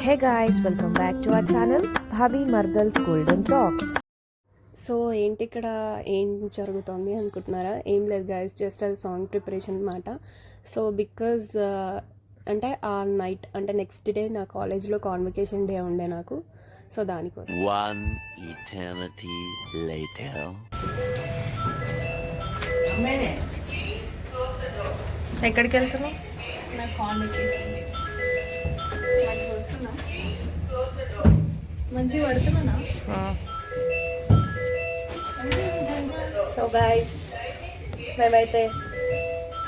Hey guys, welcome back to our channel Bhabi Mardal's Golden Talks. So ఏంటి ఇక్కడ ఏం జరుగుతుంది అనుకుంటున్నారా? ఏం లేదు గైస్, జస్ట్ అది సాంగ్ ప్రిపరేషన్ అనమాట. సో బికాజ్ అంటే ఆ నైట్ అంటే నెక్స్ట్ డే నా కాలేజ్లో కాన్వకేషన్ డే ఉండే నాకు. సో దానికోసం One eternity later. ఎక్కడికి వెళ్తున్నావు? నా కాన్వకేషన్ మంచిగా పడుతున్నా. సో గైస్ మేమైతే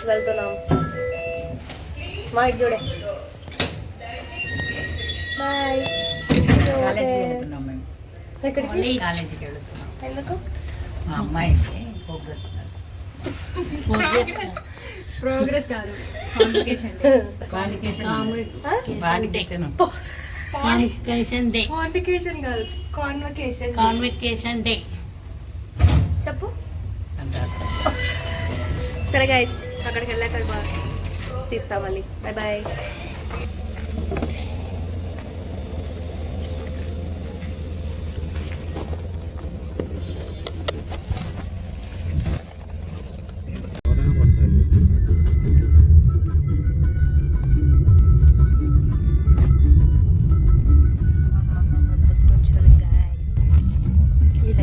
వెళ్తున్నాం. మా ఇటు చూడే బాయ్. కాలేజీకి వెళ్తున్నాం మేము. ఎక్కడికి? కాలేజీకి వెళ్తున్నాం. ఎందుకు? మా అమ్మాయికి ప్రోగ్రెస్ కాదు, convocation day. Convocation day. Convocation కాదు, కాన్వకేషన్. కాన్వకేషన్ డే చెప్పు. సరే గైస్, అక్కడికి వెళ్ళాక తీస్తా మళ్ళీ. Bye bye.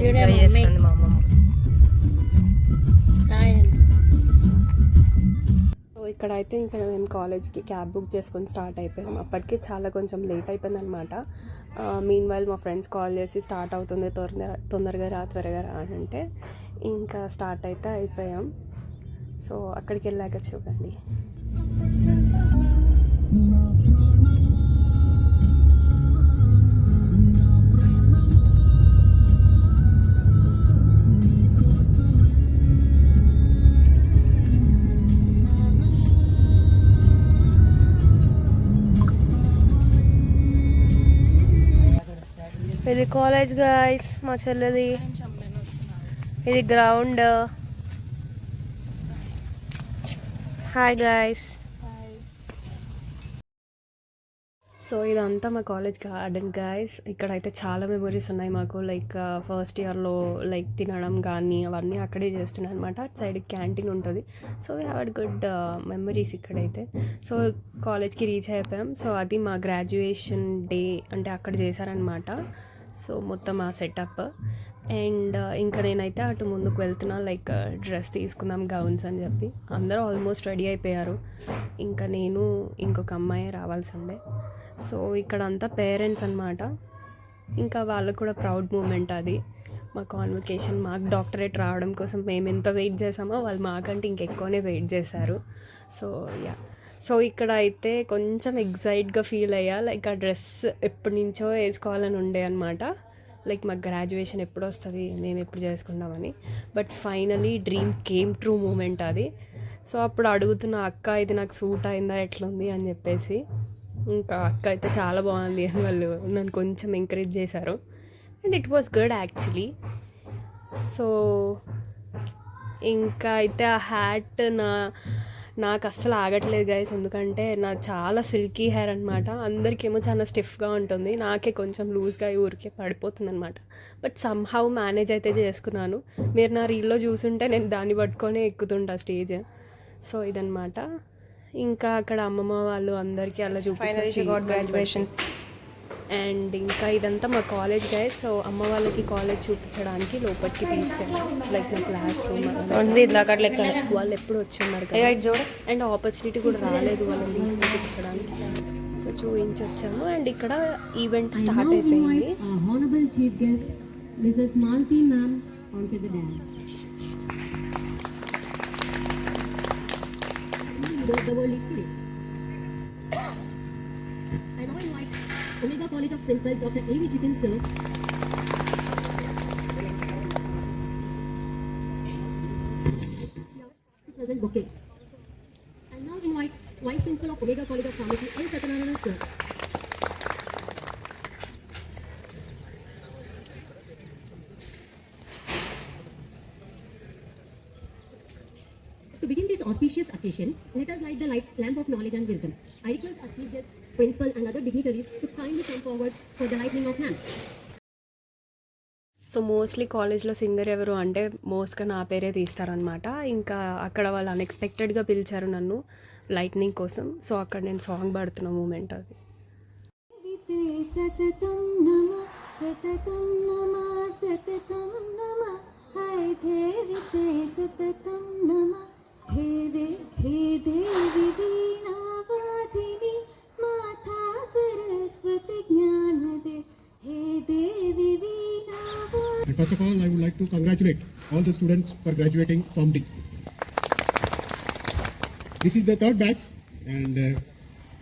ఎంజాయ్ చేస్తుంది మా అమ్మమ్మ. సో ఇక్కడైతే ఇంకా మేము కాలేజ్కి క్యాబ్ బుక్ చేసుకొని స్టార్ట్ అయిపోయాం. అప్పటికి చాలా కొంచెం లేట్ అయిపోయింది అనమాట. మీన్ వైల్ మా ఫ్రెండ్స్ కాల్ చేసి స్టార్ట్ అవుతుంది, తొందరగా రా అని అంటే ఇంకా స్టార్ట్ అయితే అయిపోయాం. సో అక్కడికి వెళ్ళాక చూడండి. ఇది కాలేజ్ గైస్, మా చెల్లెది. ఇది గ్రౌండ్. Hi guys. సో ఇదంతా మా కాలేజ్ గార్డెన్ గైస్. ఇక్కడైతే చాలా మెమొరీస్ ఉన్నాయి మాకు. లైక్ ఫస్ట్ ఇయర్లో లైక్ తినడం కానీ అవన్నీ అక్కడే చేస్తున్నాయి అనమాట. అటు సైడ్ క్యాంటీన్ ఉంటుంది. So we have good memories ఇక్కడైతే. సో కాలేజ్కి రీచ్ అయిపోయాం. సో అది మా గ్రాడ్యుయేషన్ డే అంటే అక్కడ చేశారనమాట. సో మొత్తం ఆ సెటప్. అండ్ ఇంకా నేనైతే అటు ముందుకు వెళ్తున్నా, లైక్ డ్రెస్ తీసుకుందాం, గౌన్స్ అని చెప్పి. అందరూ ఆల్మోస్ట్ రెడీ అయిపోయారు. ఇంకా నేను ఇంకొక అమ్మాయి రావాల్సి ఉండే. సో ఇక్కడ అంతా పేరెంట్స్ అనమాట. ఇంకా వాళ్ళకు కూడా ప్రౌడ్ మూమెంట్ అది. మా కాన్వకేషన్, మాకు డాక్టరేట్ రావడం కోసం మేము ఎంత వెయిట్ చేసామో వాళ్ళు మాకంటే ఇంకెక్కువనే వెయిట్ చేశారు. సో యా, సో ఇక్కడ అయితే కొంచెం ఎగ్జైట్గా ఫీల్ అయ్యా. లైక్ ఆ డ్రెస్ ఎప్పటి నుంచో వేసుకోవాలని ఉండే అనమాట. లైక్ మాకు గ్రాడ్యుయేషన్ ఎప్పుడు వస్తుంది, మేము ఎప్పుడు చేసుకుంటామని. But finally dream came true moment అది. సో అప్పుడు అడుగుతున్న అక్క, ఇది నాకు సూట్ అయిందా, ఎట్లుంది అని చెప్పేసి. ఇంకా అక్క అయితే చాలా బాగుంది అని వాళ్ళు నన్ను కొంచెం ఎంకరేజ్ చేశారు. And it was good actually. So ఇంకా అయితే ఆ హ్యాట్ నాకు అస్సలు ఆగట్లేదు గైస్. ఎందుకంటే నా చాలా సిల్కీ హెయిర్ అనమాట. అందరికేమో చాలా స్టిఫ్గా ఉంటుంది, నాకే కొంచెం లూజ్గా ఊరికే పడిపోతుంది అనమాట. బట్ సమ్హౌ మేనేజ్ అయితే చేసుకున్నాను. మీరు నా రీల్లో చూసుంటే నేను దాన్ని పట్టుకొని ఎక్కుతుంటా స్టేజ్. సో ఇదనమాట. ఇంకా అక్కడ అమ్మమ్మ వాళ్ళు అందరికీ అలా చూపిస్తారు గ్రాడ్యుయేషన్. అండ్ ఇంకా ఇదంతా మా కాలేజ్ గైస్. సో అమ్మ వాళ్ళకి కాలేజ్ చూపించడానికి లోపలికి తీసుకెళ్ళాం. లైక్ నా క్లాస్ రూమ్ వాళ్ళు ఎప్పుడు వచ్చున్నారు కదా. అండ్ ఆపర్చునిటీ కూడా రాలేదు వాళ్ళని తీసుకొని చూపించడానికి. సో చూపించొచ్చాము. అండ్ ఇక్కడ ఈవెంట్ స్టార్ట్ అయిపోయింది. Omega College of Principal Dr. A.V. Chicken sir. Present bouquet. And now invite Vice Principal of Omega College of Pharmacy L. Satyanarayana sir. To begin this auspicious occasion, let us light the lamp of knowledge and wisdom. I request our chief guest principal and other dignitaries to kindly come forward for the lightning of lamp. So mostly కాలేజ్లో singer ఎవరు అంటే మోస్ట్గా నా పేరే తీస్తారనమాట. ఇంకా అక్కడ వాళ్ళు అన్ఎక్స్పెక్టెడ్గా పిలిచారు నన్ను లైట్నింగ్ కోసం. సో అక్కడ నేను సాంగ్ పాడుతున్న మూమెంట్ అది. సతతం నమ సతతం నమ సతతం నమ హై దేవితే సతతం నమ హే దేవి వీణావాదిని మాతా సరస్వతి జ్ఞానదే హే దేవి వీణావాదిని. And first of all, I would like to congratulate all the students for graduating from D. This is the third batch, and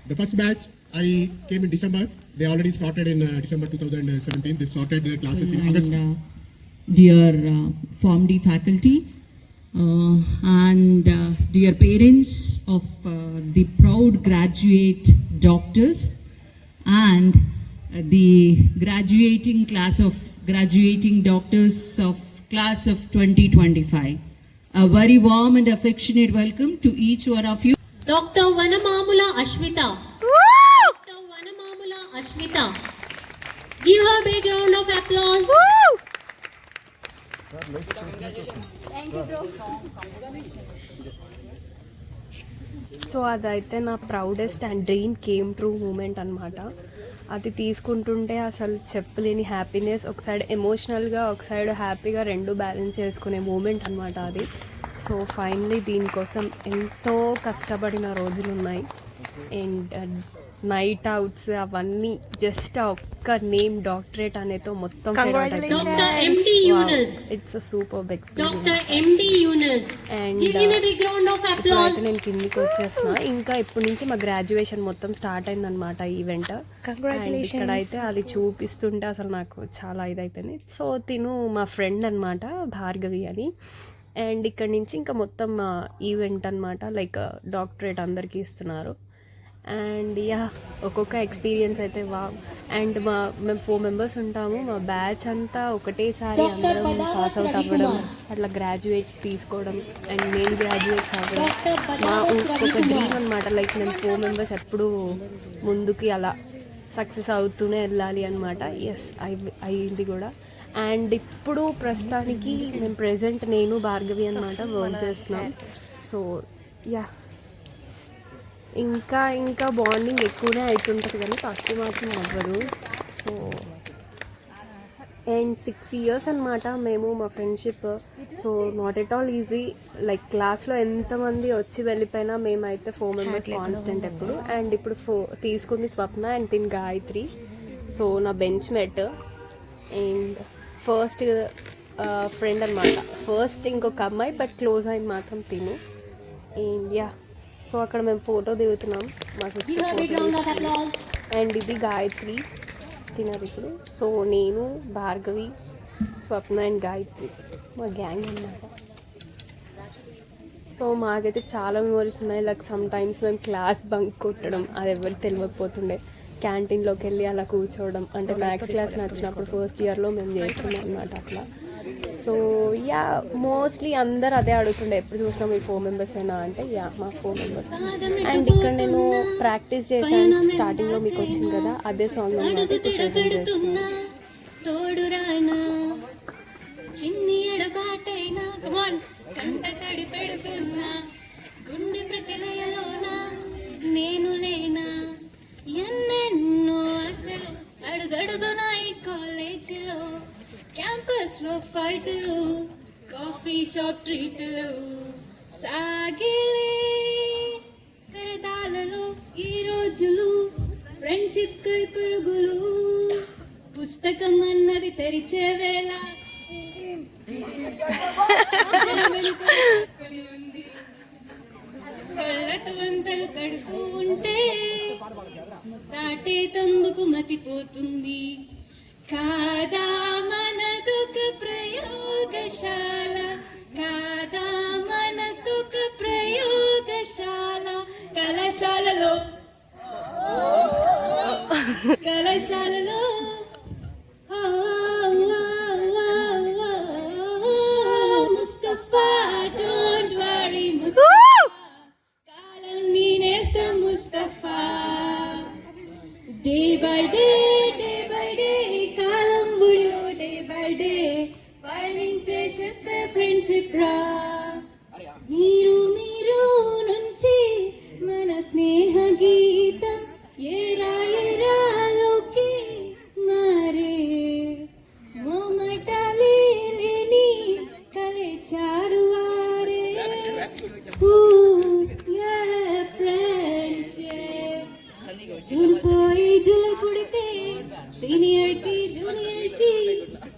the first batch I came in December. They already started in December 2017. They started their classes in August. Dear Form D faculty and dear parents of the proud graduate doctors and the graduating doctors of class of 2025. A very warm and affectionate welcome to each one of you. Dr. Vanamamula Ashmita. Dr. Vanamamula Ashmita. Give her a big round of applause. So అదైతే నా proudest and dream came true moment అనమాట. అది తీసుకుంటుంటే అసలు చెప్పలేని happiness, ఒక side ఎమోషనల్గా ఒక సైడ్ హ్యాపీగా రెండు బ్యాలెన్స్ చేసుకునే మూమెంట్ అనమాట అది. సో ఫైనలీ దీనికోసం ఎంతో కష్టపడిన రోజులు ఉన్నాయి. అండ్ నైట్ అవుట్స్ అవన్నీ జస్ట్ ఒక్క నేమ్ డాక్టరేట్ అనేతో మొత్తం Dr. MD Yunus. It's a super experience. Dr. MD Yunus. And Give him a big round of applause. అయితే నేను కిందికి వచ్చేసిన. ఇంకా ఇప్పటి నుంచి మా గ్రాడ్యుయేషన్ మొత్తం స్టార్ట్ అయిందనమాట ఈవెంట్. ఇక్కడ అయితే అది చూపిస్తుంటే అసలు నాకు చాలా ఇదైపోయింది. సో తిను మా ఫ్రెండ్ అనమాట, భార్గవి అని. అండ్ ఇక్కడ నుంచి ఇంకా మొత్తం మా ఈవెంట్ అనమాట, లైక్ డాక్టరేట్ అందరికీ ఇస్తున్నారు. అండ్ యా ఒక్కొక్క ఎక్స్పీరియన్స్ అయితే అండ్ మేము 4 members ఉంటాము. మా బ్యాచ్ అంతా ఒకటేసారి అందరం పాస్ అవుట్ అవ్వడం, అట్లా గ్రాడ్యుయేట్స్ తీసుకోవడం అండ్ నేను గ్రాడ్యుయేట్స్ అవ్వడం మా ఒక డ్రీమ్ అనమాట. లైక్ మేము 4 members ఎప్పుడు ముందుకి అలా సక్సెస్ అవుతూనే వెళ్ళాలి అనమాట. ఎస్ అయ్యింది కూడా. అండ్ ఇప్పుడు ప్రస్తుతానికి మేము ప్రెజెంట్ నేను భార్గవి అనమాట వర్క్ చేస్తున్నాం. సో యా ఇంకా బాండింగ్ ఎక్కువనే అవుతుంటుంది కానీ తక్కువ మాత్రం అవ్వదు. సో అండ్ 6 years అనమాట మేము మా friendship. So not at all easy. Like క్లాస్లో ఎంతమంది వచ్చి వెళ్ళిపోయినా మేమైతే 4 members కాన్స్టెంట్ ఎప్పుడు. అండ్ ఇప్పుడు తీసుకుంది స్వప్న అండ్ తిని గాయత్రి. సో నా bench met and first friend అనమాట. ఫస్ట్ ఇంకొక అమ్మాయి బట్ క్లోజ్ అయింది మాత్రం తిను. అండ్ యా సో అక్కడ మేము ఫోటో దిగుతున్నాం, మా సిస్టర్ ఫోటో. అండ్ ఇది గాయత్రి తినరు ఇప్పుడు. సో నేను భార్గవి, స్వప్న అండ్ గాయత్రి మా గ్యాంగ్ అన్నమాట. సో మాకైతే చాలా మెమరీస్ ఉన్నాయి. లైక్ సమ్ టైమ్స్ మేము క్లాస్ బంక్ కొట్టడం, అది ఎవరికి తెలియకపోతుండే. క్యాంటీన్లోకి వెళ్ళి అలా కూర్చోవడం, అంటే మ్యాథ్స్ క్లాస్ నచ్చినప్పుడు ఫస్ట్ ఇయర్లో మేము చేస్తున్నాం అనమాట అట్లా. సో యా మోస్ట్లీ అందరు అదే అడుగుతుండే, ఎప్పుడు చూసినా మీరు 4 members అయినా అంటే యా మా 4 members. అండ్ ఇక్కడ నేను ప్రాక్టీస్ చేశాను స్టార్టింగ్లో, మీకు వచ్చింది కదా అదే సాంగ్ అనమాట ఇప్పుడు ప్రెజెంట్ చేస్తున్నాను. తోడు రానా చిన్ని ఎడబాటైనా కమాన్ కంట తడి పెడుతున్నా గుండె ప్రతిలయలోన నేను లేనా ఎన్నెన్నో అసలు అడుగడుగునా ఈ కాలేజీలో క్యాంపస్లో ఫైట్లు కాఫీ షాప్ ట్రీట్లు సాగిలే సరదాలలో ఈ రోజులు ఫ్రెండ్షిప్ కై పరుగులు పుస్తకం అన్నది తెరిచే వేళ ఉంది కళ్ళతో వంతలు కడుతూ ఉంటే దాటే తందుకు మతిపోతుంది కాదా మనదొక ప్రయోగశాల కాదా మనసుక ప్రయోగశాల కళాశాలలో ముస్తఫా డోంట్ వరీ ముస్తఫా కాలం నేనేస్తా ముస్తఫా బై డే కాలం బుడిలో డే బై డే పయనించే చెప్పే ఫ్రెండ్షిప్ రా మీరు నుంచి మన స్నేహ గీతం ఏరాలోకి మారే మొమటలే లేని కలిచారు వారే పోయి జులు పుడితే సీనియర్ కి జూనియర్ కి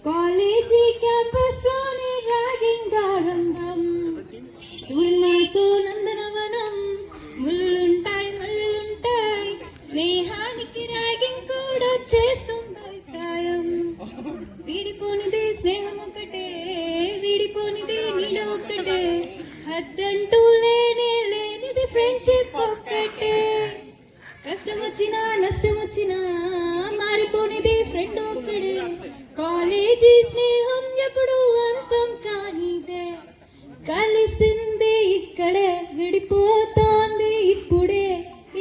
కాలేజీ క్యాంపస్ లోనే ర్యాగింగ్ ఆరంభం స్టూడెంట్ మనసు నందనవనం ముళ్ళులుంటాయి మల్లులుంటాయి స్నేహానికి ర్యాగింగ్ కూడా చేస్తుంది సాయం వీడిపోనిది స్నేహం ఒకటే వీడిపోనిది నీడ ఒక్కటే హద్దంటూ లేనిది ఫ్రెండ్షిప్ ఒక్కటే కష్టం వచ్చినా నష్టం వచ్చినా మారిపోనిది ఫ్రెండ్ ఒక్కడే కాలేజీ స్నేహం ఎప్పుడు అంతం కానిదే కలిసింది ఇక్కడే విడిపోతోంది ఇప్పుడే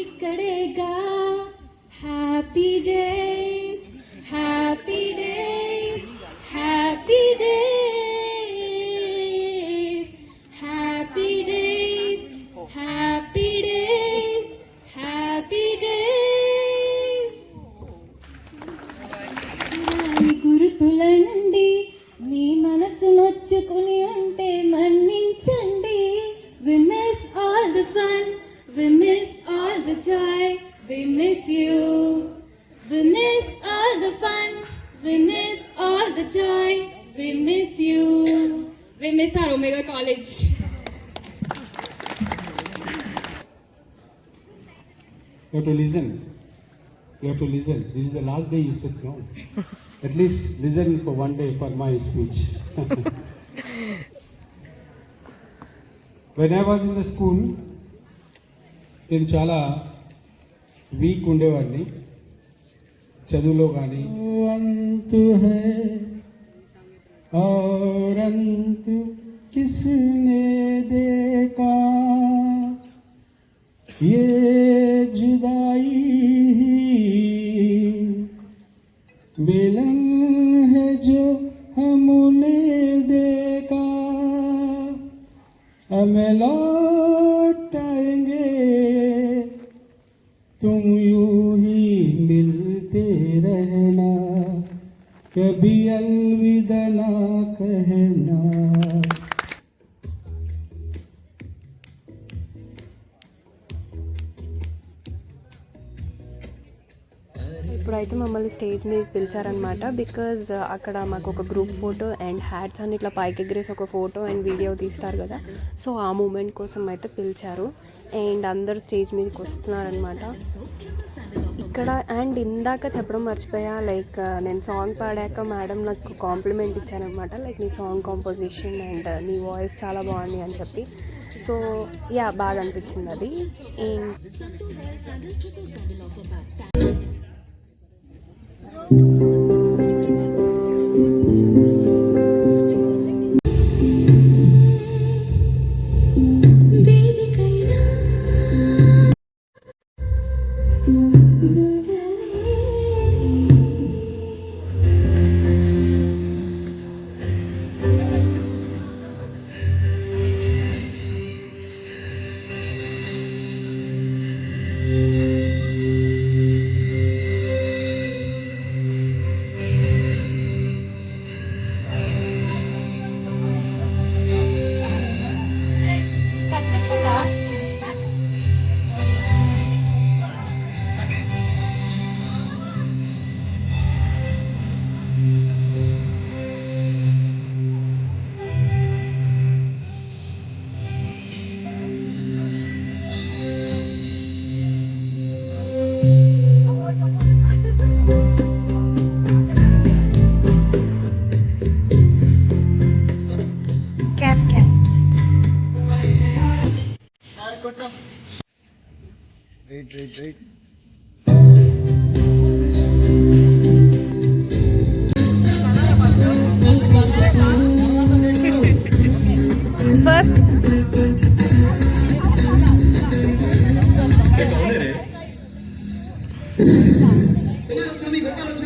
ఇక్కడేగా happy days happy days happy days happy days happy days happy days గురుతులండి మీ మనసు నొచ్చుకుని ఉంటే మన్నించండి we miss all the fun we miss all the joy we miss you we miss all the fun we miss all the joy we miss you we miss our Omega College. You have to listen. You have to listen. This is the last day you sit down. At least listen for one day for my speech. When I was in the school, నేను చాలా week ఉండేవాడిని చదువులో కానీ అంతు high और अंत किसने देखा ये जुदाई मिलन है जो हमने देखा हमें लौट आएंगे तुम यूं ही मिलते रहना कभी अलविदा ना कहना. ఇప్పుడైతే మమ్మల్ని స్టేజ్ మీద పిలిచారనమాట బికాజ్ అక్కడ మాకు ఒక గ్రూప్ ఫోటో అండ్ హ్యాట్స్ అని ఇట్లా పైకి ఎగిరేసి ఒక ఫోటో అండ్ వీడియో తీస్తారు కదా, సో ఆ మూమెంట్ కోసం అయితే పిలిచారు అండ్ అందరూ స్టేజ్ మీదకి వస్తున్నారనమాట ఇక్కడ. అండ్ ఇందాక చెప్పడం మర్చిపోయా, లైక్ నేను సాంగ్ పాడాక మేడం నాకు కాంప్లిమెంట్ ఇచ్చారనమాట, లైక్ నీ సాంగ్ కాంపోజిషన్ అండ్ నీ వాయిస్ చాలా బాగుంది అని చెప్పి. సో యా బాగా అనిపించింది అది.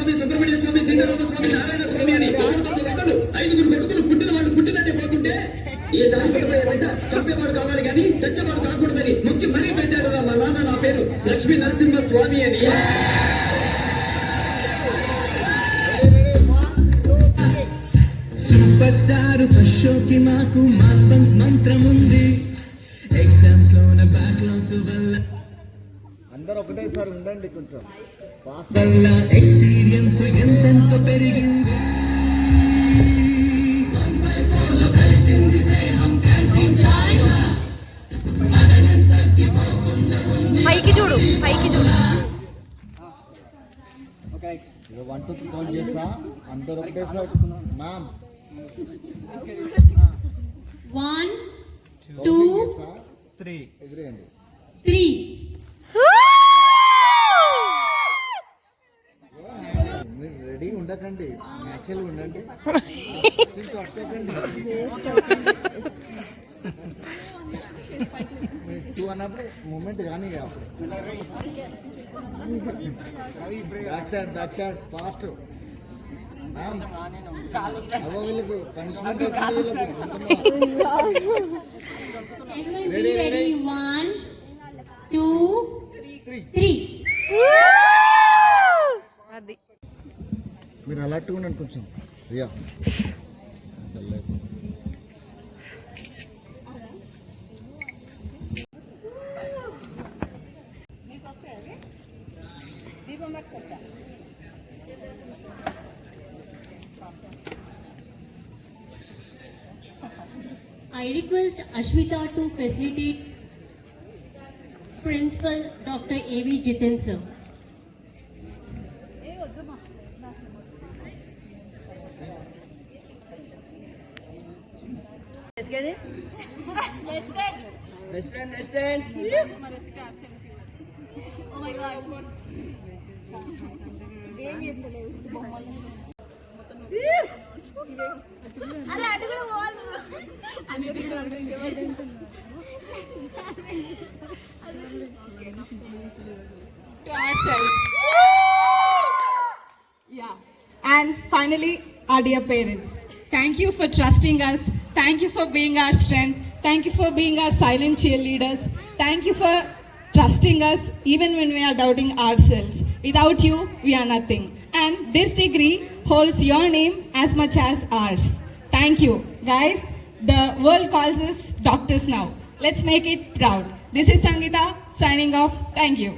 స్వామి, సుబ్రహ్మణ్య స్వామి, శ్రీరామ స్వామి, నారాయణ స్వామి అని 5 కొడుకులు పుట్టిన వాళ్ళు పుట్టినట్టే పోతుంటే ఈసారి పుట్టబోయే బిడ్డ చంపేవాడు కావాలి కానీ చచ్చేవాడు కాకూడదని మొక్కి మరీ పెట్టాడు మా నాన్న. నా పేరు లక్ష్మీ నరసింహ స్వామి అని. సూపర్ స్టార్ ఫస్ట్ షోకి మాకు మాస్ బంక్ మంత్రం ఉంది. ఎగ్జామ్స్ లోన బ్యాక్లాగ్స్ వల్ల అందరూ ఒకటేసారి ఉండండి కొంచెం వల్ల ఎక్స్పీరియన్స్ ఎంతెంత పెరిగింది. పైకి చూడు, పైకి చూడు. 1 2 3 కౌంట్ చేస్తా, అందరూ ఒకటేసారి మ్యామ్. 1 2 3 ఎగిరేయండి. 3. మీరు రెడీ ఉండకండి, న్యాచురల్ ఉండండి. టూ అన్నప్పుడు మూమెంట్ కానీ బ్యాక్ సైడ్ ఫాస్ట్. వీళ్ళకి పనిష్మెంట్ Ready? 1 2 3. అది మీరు అలర్ట్గా ఉండండి కొంచెం. Riya I request Ashwita to facilitate Principal Dr. A.V. Jitin sir. To ourselves. Yeah. And finally, our dear parents, thank you for trusting us. Thank you for being our strength. Thank you for being our silent cheerleaders. Thank you for trusting us even when we are doubting ourselves. Without you, we are nothing. And this degree holds your name as much as ours. Thank you. Guys, the world calls us doctors now. Let's make it proud. This is Sangeeta signing off. Thank you.